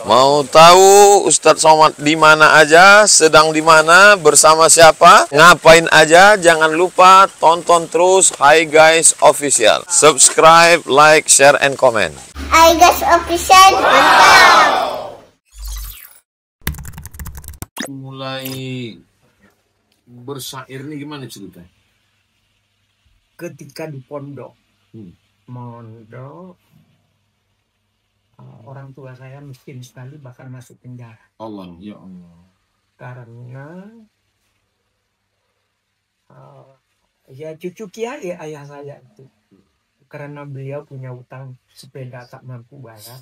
Mau tahu Ustadz Somad di mana aja, sedang di mana, bersama siapa, ngapain aja? Jangan lupa tonton terus Hi Guys Official. Subscribe, like, share, and comment. Hi Guys Official, mantap. Mulai bersyair nih gimana ceritanya? Ketika di pondok, orang tua saya miskin sekali, bahkan masuk penjara. Allah, ya Allah. Karena ya cucu kiai ayah saya itu, karena beliau punya utang sepeda tak mampu bayar.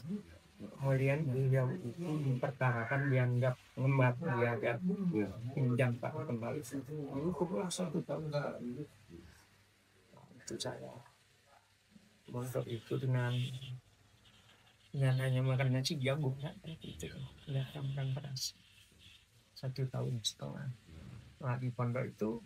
Kemudian beliau itu diperkarakan, dianggap ngembat, dianggap pinjam pak kembali. Ini kurang 1 tahun itu saya mondok itu dengan hanya makan nasi jagung itu udah makan pedas 1,5 tahun. Nah, di pondok itu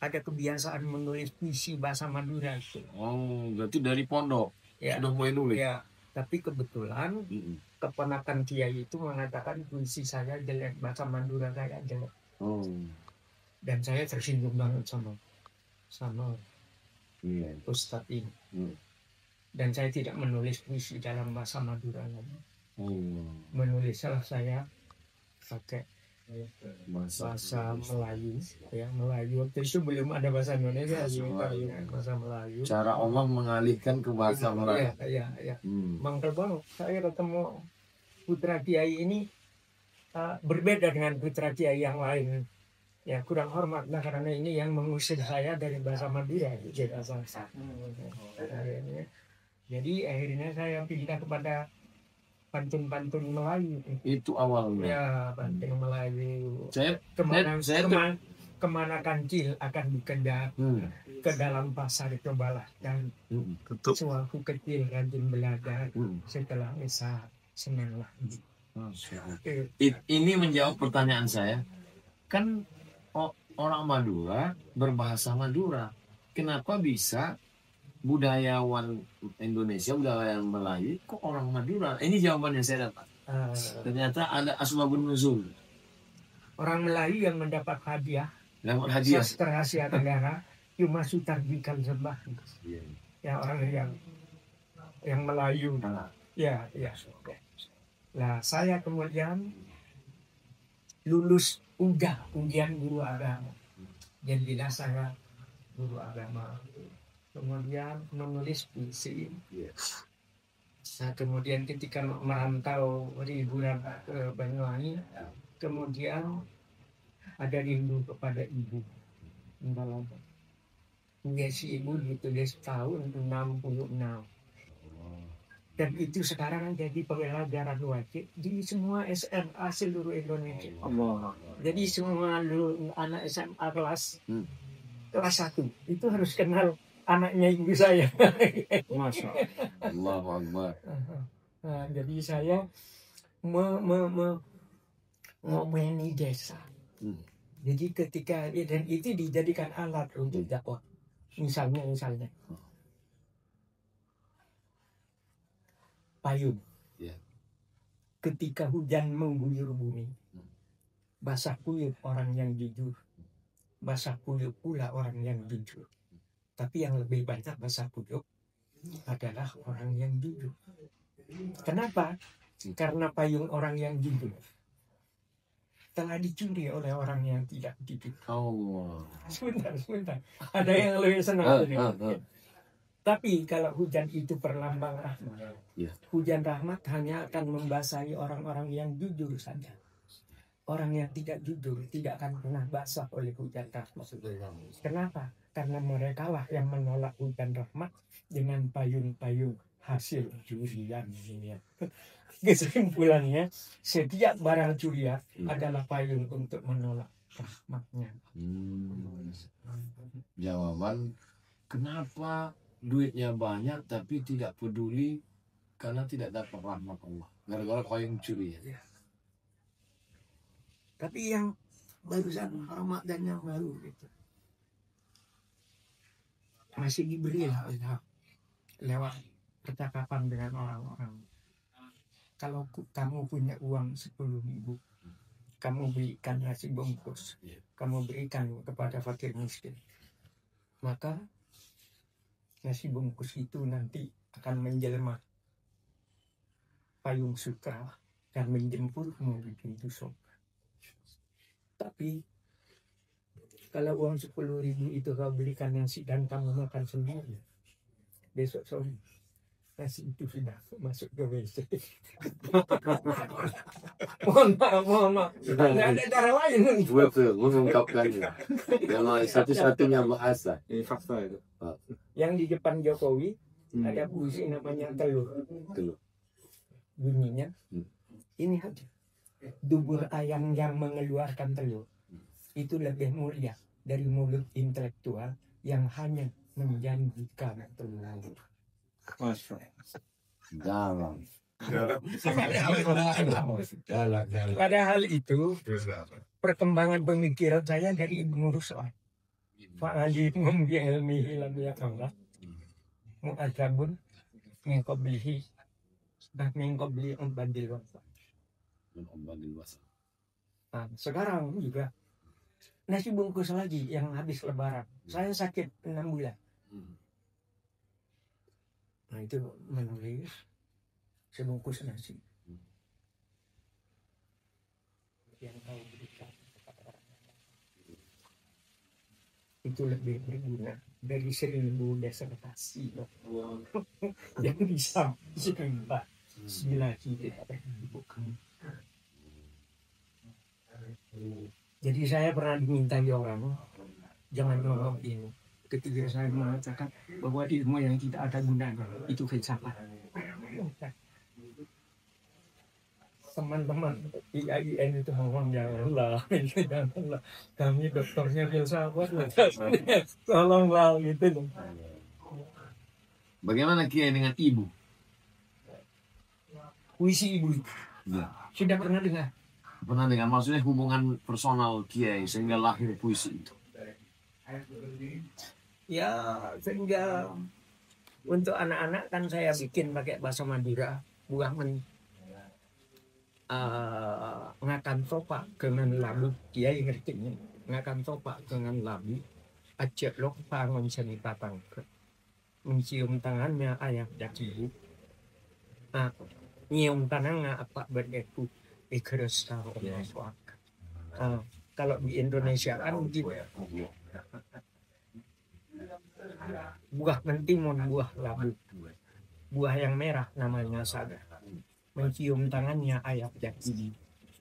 ada kebiasaan menulis puisi bahasa Madura itu. Oh, berarti dari pondok Ya, sudah mulai nulis. ya, tapi kebetulan keponakan kiai itu mengatakan puisi saya jelek, bahasa Madura saya jelek. Dan saya tersinggung banget sama Ustadz ini. Dan saya tidak menulis puisi dalam bahasa Madura lagi. Menulislah saya pakai bahasa Melayu, ya Melayu. Waktu itu belum ada bahasa Indonesia, bahasa Melayu. Cara Allah mengalihkan ke bahasa Melayu. Ya. Bang Terbang, saya ketemu putra kiai ini berbeda dengan putra kiai yang lain. Ya kurang hormat lah, karena ini yang mengusir saya dari bahasa Madura. Jadi akhirnya saya pindah kepada pantun-pantun Melayu. Itu awalnya. Ya, pantun Melayu. Saya Kemana kancil akan dikejar, ke dalam pasar cobalah dan sewaktu kecil rajin belajar, setelah besar senanglah. Ini menjawab pertanyaan saya. Kan orang Madura berbahasa Madura. Kenapa bisa budayawan Indonesia, budayawan Melayu, kok orang Madura? Ini jawabannya saya dapat. Ternyata ada asbabun nuzul. Orang Melayu yang mendapat hadiah sastra Asia Tenggara cuma Sutarjikan Sembah. Ya, orang yang Melayu. Ya. Nah, saya kemudian lulus ujian guru agama. Jadilah saya guru agama. Kemudian menulis puisi. Nah, kemudian ketika merantau liburan ke Banyuwangi, kemudian ada rindu kepada ibu. Puisi ibu ditulis tahun 66. Dan itu sekarang jadi pelajaran wajib di semua SMA seluruh Indonesia. Jadi semua anak SMA kelas 1 itu harus kenal anaknya ibu saya. Masya Allah. Akbar. Nah, jadi saya ngomeni desa. Jadi ketika dan itu dijadikan alat untuk dakwah. Misalnya payung. Ketika hujan mengguyur bumi, basah kuyup orang yang jujur, basah kuyup pula orang yang jujur. Tapi yang lebih banyak basah kuyup adalah orang yang jujur. Kenapa? Karena payung orang yang jujur telah dicuri oleh orang yang tidak jujur. Sebentar. Ada yang lebih senang. Tapi kalau hujan itu perlambang rahmat, hujan rahmat hanya akan membasahi orang-orang yang jujur saja. Orang yang tidak jujur tidak akan pernah basah oleh hujan rahmat. Kenapa? Karena mereka lah yang menolak hujan rahmat dengan payung-payung hasil curian. Kesimpulannya, setiap barang curian adalah payung untuk menolak rahmatnya. Jawaban kenapa duitnya banyak tapi tidak peduli karena tidak dapat rahmat Allah. Gara-gara payung curi. Tapi yang barusan rahmat dan yang baru itu masih diberi lewat percakapan dengan orang-orang kalau kamu punya uang 10.000, kamu belikan nasi bungkus, kamu berikan kepada fakir miskin, maka nasi bungkus itu nanti akan menjelma payung sutra dan menjemputmu di pintu surga. Tapi kalau uang 10.000 itu kau belikan nasi dan kamu makan sendiri, besok sore nasi itu sudah masuk ke WC. mohon maaf. Tidak ada cara lain. Betul, mengungkapkannya. Memang satu-satunya bahasa. Ini fakta itu. Yang di depan Jokowi ada puisi namanya telur. Telur. Bunyinya ini aja. Dubur ayam yang mengeluarkan telur itu lebih mulia dari mulut intelektual yang hanya menjanjikan telur. Masya. Dalam. Padahal itu perkembangan pemikiran saya dari Ibnu Rushd. Fa'alimum bi ilmihi lam yakallah mu'adzabun min qablihi dan min qabli umbadil wasa. Nah, sekarang juga nasi bungkus lagi yang habis lebaran. Saya sakit 6 bulan. Nah itu menulis sebungkus nasi yang kau berikan kepada orang lain itu lebih berguna dari 1.000 disertasi yang bisa disimpan bila kita bukan. Jadi saya pernah dimintai orang, jangan ngomong ini. Ketika saya mengatakan bahwa ilmu yang tidak ada gunanya itu filsafat. Teman-teman IAIN itu ngomong janganlah, kami dokternya filsafat, tolonglah gitu. Bagaimana Kiai dengan ibu? Puisi ibu, Ya. sudah pernah dengar? Pernah dengan maksudnya hubungan personal Kiai sehingga lahir puisi itu. Ya, sehingga untuk anak-anak kan saya bikin pakai bahasa Madura, buah ngakan topak dengan labu, Kiai ngerti ngakan topak dengan labu, ajak lok pangon seni patang, mencium tangannya ayah dan ibu, nyium tangannya apa berdeku, ikhlas tahu kalau di Indonesia kan gitu. Buah mentimun, buah labu, buah yang merah namanya saga. Mencium tangannya ayah dan ibu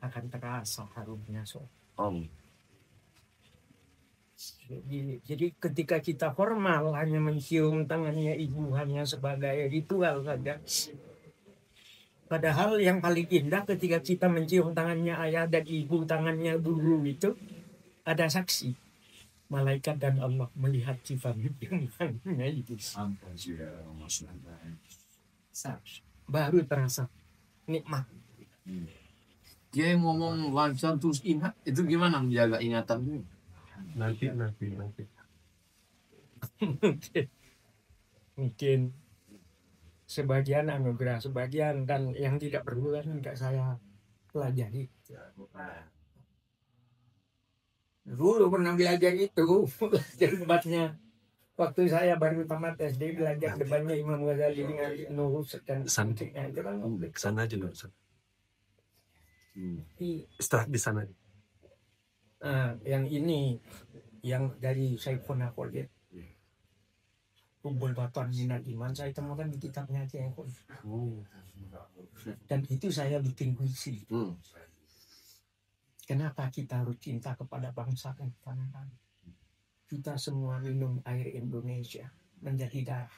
akan terasa harumnya jadi ketika kita formal hanya mencium tangannya ibu hanya sebagai ritual saja. Padahal yang paling indah ketika kita mencium tangannya ayah dan ibu, tangannya guru itu ada saksi. Malaikat dan Allah melihat sifat yang itu. Baru terasa nikmat. Kiai ngomong lancar terus ingat, itu gimana menjaga ingatan itu? Nanti. Mungkin sebagian anugerah, sebagian dan yang tidak perlu kan tidak saya pelajari. Dulu pernah belajar itu, debatnya. Waktu saya baru tamat SD belajar debatnya Imam Ghazali dengan Nurus dan santiknya itu kan. Sana aja dulu. Setelah di sana. Yang ini, yang dari Saifun Akolit, Kumpul Batuan Minat Iman, saya temukan di kitabnya Saifun. Dan itu saya bikin puisi. Kenapa kita harus cinta kepada bangsa dan tanah? Kita semua minum air Indonesia menjadi darah.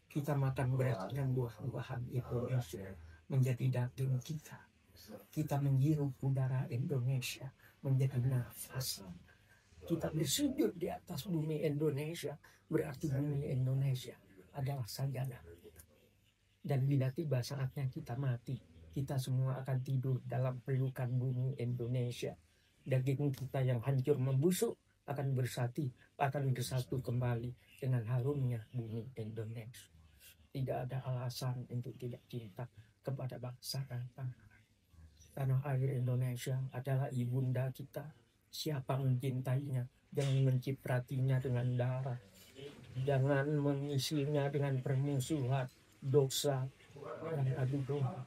Kita makan beras dan buah-buahan Indonesia menjadi daging kita. Kita menghirup udara Indonesia menjadi nafas. Kita bersujud di atas bumi Indonesia, berarti bumi Indonesia adalah sajadah. Dan bila tiba saatnya kita mati, kita semua akan tidur dalam pelukan bumi Indonesia. Daging kita yang hancur membusuk akan bersatu kembali dengan harumnya bumi Indonesia. Tidak ada alasan untuk tidak cinta kepada bangsa kita. Tanah air Indonesia adalah ibunda kita. Siapa mencintainya, jangan mencipratinya dengan darah. Jangan mengisinya dengan permusuhan, dosa, dan adu domba.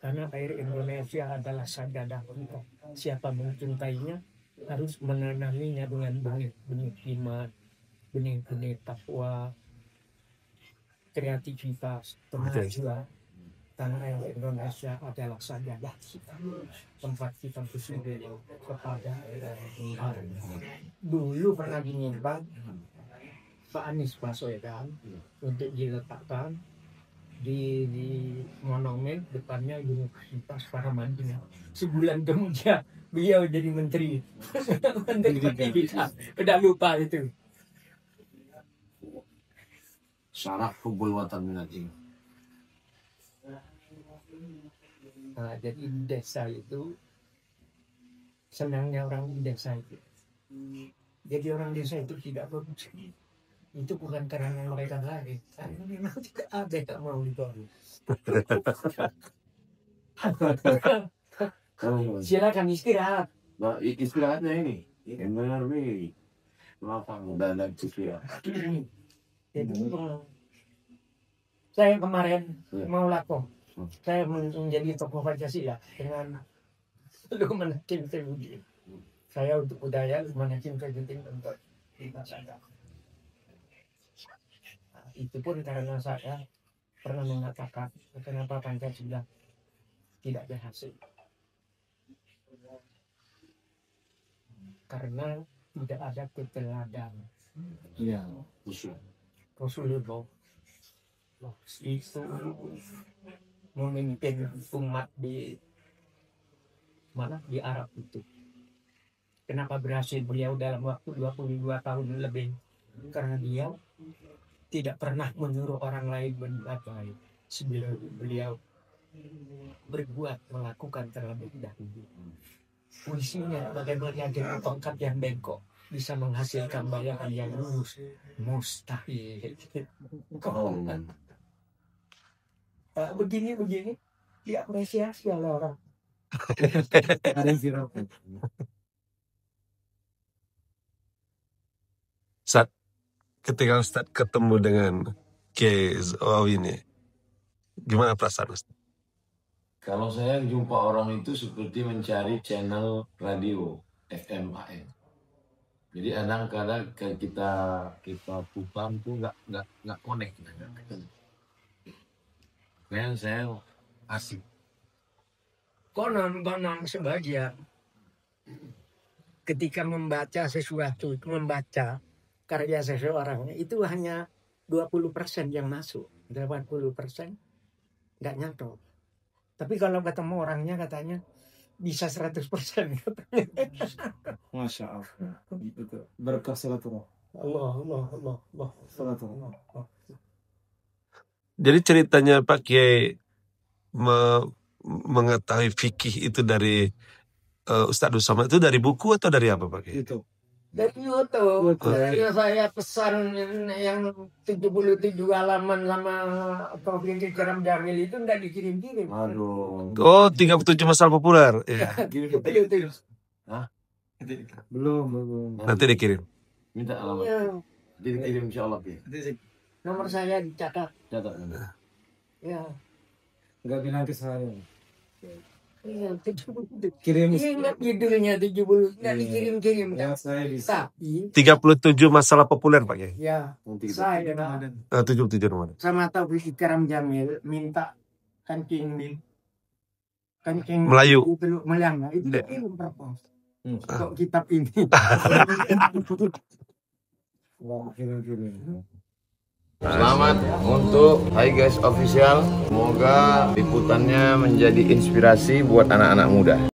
Karena air Indonesia adalah sajadah kita. Siapa mencintainya harus menanaminya dengan benih-benih iman, benih-benih takwa, kreativitas, kemajuan. Tanah air Indonesia adalah sajadah kita, tempat kita bersujud kepada Tuhan. Dulu pernah diminta Pak Anies Baswedan untuk diletakkan di monumen depannya Universitas Paramadina. Sebulan kemudian beliau jadi menteri pendidikan. Udah lupa itu. Syarat kumpul watan minati. Nah, jadi di desa itu senangnya orang di desa itu. Jadi orang desa itu tidak korupsi. Itu bukan karena mereka lagi, karena memang tidak ada yang mau dikorupsi. Silakan istirahat. Nah, istirahatnya ini. Yang benar nih. Lapang dan istirahat. Jadi saya kemarin mau lapor. Saya menjadi tokoh Pancasila dengan Lukman Hakim Saifuddin. Saya untuk budaya, Lukman Hakim Saifuddin untuk kita sadar. Nah, itu pun karena saya pernah mengatakan kenapa Pancasila tidak berhasil. Karena tidak ada keteladanan. Iya, usul. Rasulullah itu memimpin umat di mana di Arab itu. Kenapa berhasil beliau dalam waktu 22 tahun lebih? Karena dia tidak pernah menyuruh orang lain berbuat baik sebelum beliau berbuat melakukan terlebih dahulu. Puisinya bagaimana dengan tongkat yang bengkok bisa menghasilkan bayangan yang lurus, mustahil. Begini diapresiasi oleh orang. Ada yang viral. Saat ketika Ustaz ketemu dengan KSO ini, gimana perasaan Ustaz? Kalau saya jumpa orang itu seperti mencari channel radio FM AM. Jadi kadang-kadang kita pulang tuh nggak connect, nggak ketemu. Kayak saya asik. Konon sebagian ketika membaca sesuatu, membaca karya seseorang itu hanya 20% yang masuk, 80% nggak nyantol. Tapi kalau ketemu orangnya katanya bisa 100% katanya. Masya Allah. Itu berkah silaturahmi. Allah. Silaturahmi. Jadi ceritanya Pak Kiai mengetahui fikih itu dari Ustadz Somad itu dari buku atau dari apa Pak Kiai? Itu. Dari YouTube. Saya pesan yang 77 halaman sama Taufik Karam Jamil itu enggak dikirim-kirim. Aduh. Oh, 37 masalah populer. Ya. Hah? Belum. Nanti dikirim. Minta alamat. Ya, Jadi dikirim insya Allah ya. nomor saya dicatat. Catat. Ya. Enggak bilang ke saya. Iya, 70. Kirim. Ingat judulnya 70, nggak dikirim-kirim. Ya, saya bisa. Tapi, 37 masalah populer Pak Kiai. ya, Nanti kita. saya 77 nomor. sama Taufik Karam Jamil minta kancing Melayu. Teluk Melang, itu kirim propos. Kok kitab ini? Wah, kirim. Selamat untuk Hai Guys Official. Semoga liputannya menjadi inspirasi buat anak-anak muda.